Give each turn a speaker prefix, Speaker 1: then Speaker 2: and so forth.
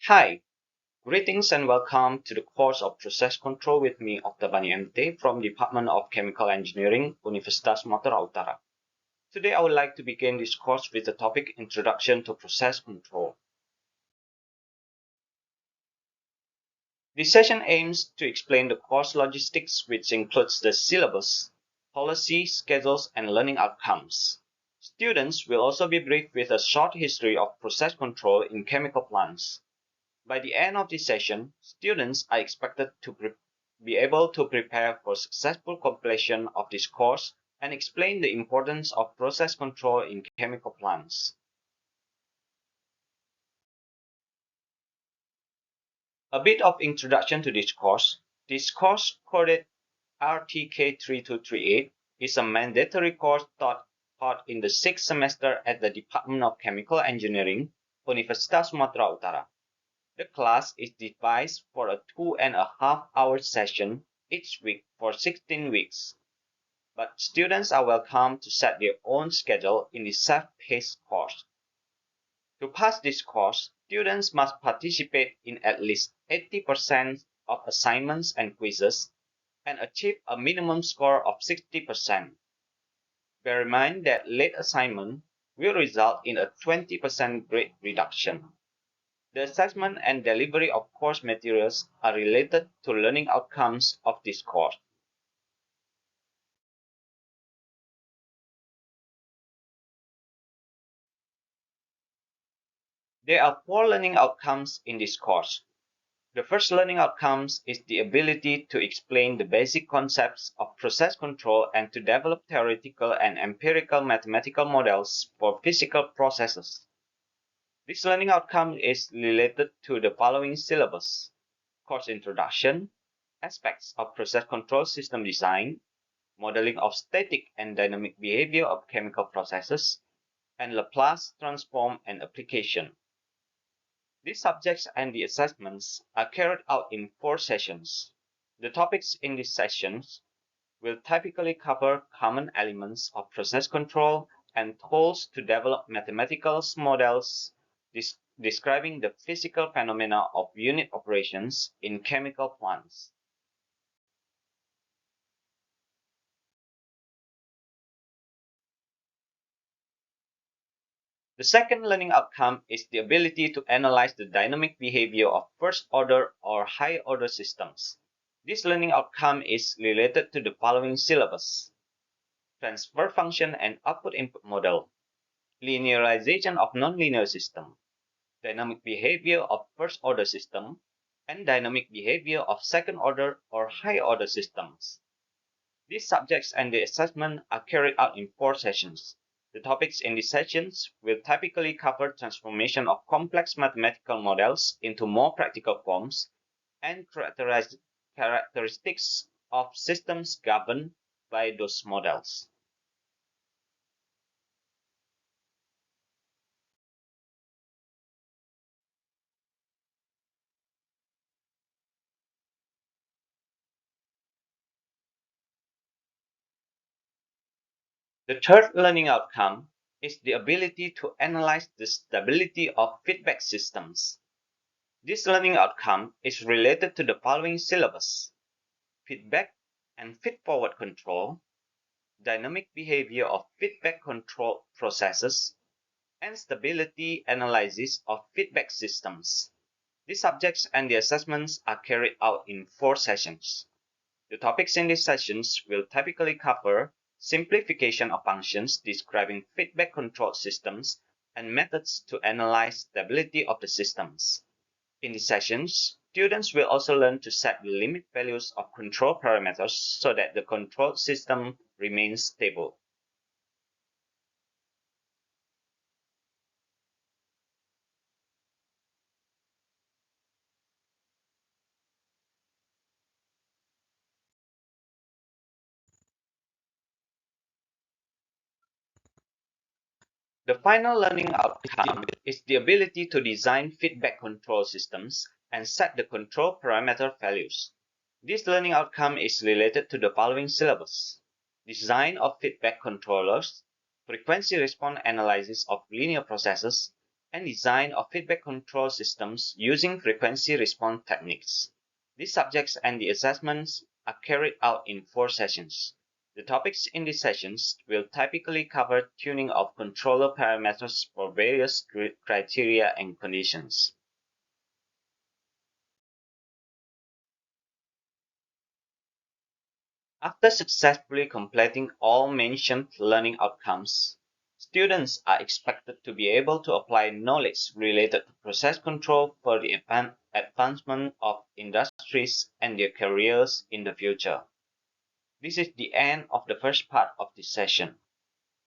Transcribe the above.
Speaker 1: Hi, greetings and welcome to the course of Process Control with me, Octavani MT from Department of Chemical Engineering, Universitas Sumatera Utara. Today I would like to begin this course with the topic Introduction to Process Control. This session aims to explain the course logistics, which includes the syllabus, policy, schedules, and learning outcomes. Students will also be briefed with a short history of process control in chemical plants. By the end of this session, students are expected to be able to prepare for successful completion of this course and explain the importance of process control in chemical plants. A bit of introduction to this course. This course, coded RTK3238, is a mandatory course taught in the 6th semester at the Department of Chemical Engineering, Universitas Sumatera Utara. The class is devised for a 2.5-hour session each week for 16 weeks, but students are welcome to set their own schedule in the self-paced course. To pass this course, students must participate in at least 80% of assignments and quizzes and achieve a minimum score of 60%. Bear in mind that late assignment will result in a 20% grade reduction. The assessment and delivery of course materials are related to learning outcomes of this course. There are 4 learning outcomes in this course. The first learning outcomes is the ability to explain the basic concepts of process control and to develop theoretical and empirical mathematical models for physical processes. This learning outcome is related to the following syllabus: course introduction, aspects of process control system design, modeling of static and dynamic behavior of chemical processes, and Laplace transform and application. These subjects and the assessments are carried out in 4 sessions. The topics in these sessions will typically cover common elements of process control and tools to develop mathematical models describing the physical phenomena of unit operations in chemical plants. The second learning outcome is the ability to analyze the dynamic behavior of first-order or high-order systems. This learning outcome is related to the following syllabus: transfer function and output-input model, linearization of nonlinear system, dynamic behavior of first-order system, and dynamic behavior of second-order or high-order systems. These subjects and the assessment are carried out in 4 sessions. The topics in these sessions will typically cover transformation of complex mathematical models into more practical forms and characteristics of systems governed by those models. The third learning outcome is the ability to analyze the stability of feedback systems. This learning outcome is related to the following syllabus: feedback and feed-forward control, dynamic behavior of feedback control processes, and stability analysis of feedback systems. These subjects and the assessments are carried out in 4 sessions. The topics in these sessions will typically cover simplification of functions describing feedback control systems and methods to analyze stability of the systems. In these sessions, students will also learn to set the limit values of control parameters so that the control system remains stable. The final learning outcome is the ability to design feedback control systems and set the control parameter values. This learning outcome is related to the following syllabus: design of feedback controllers, frequency response analysis of linear processes, and design of feedback control systems using frequency response techniques. These subjects and the assessments are carried out in 4 sessions. The topics in these sessions will typically cover tuning of controller parameters for various criteria and conditions. After successfully completing all mentioned learning outcomes, students are expected to be able to apply knowledge related to process control for the advancement of industries and their careers in the future. This is the end of the first part of this session.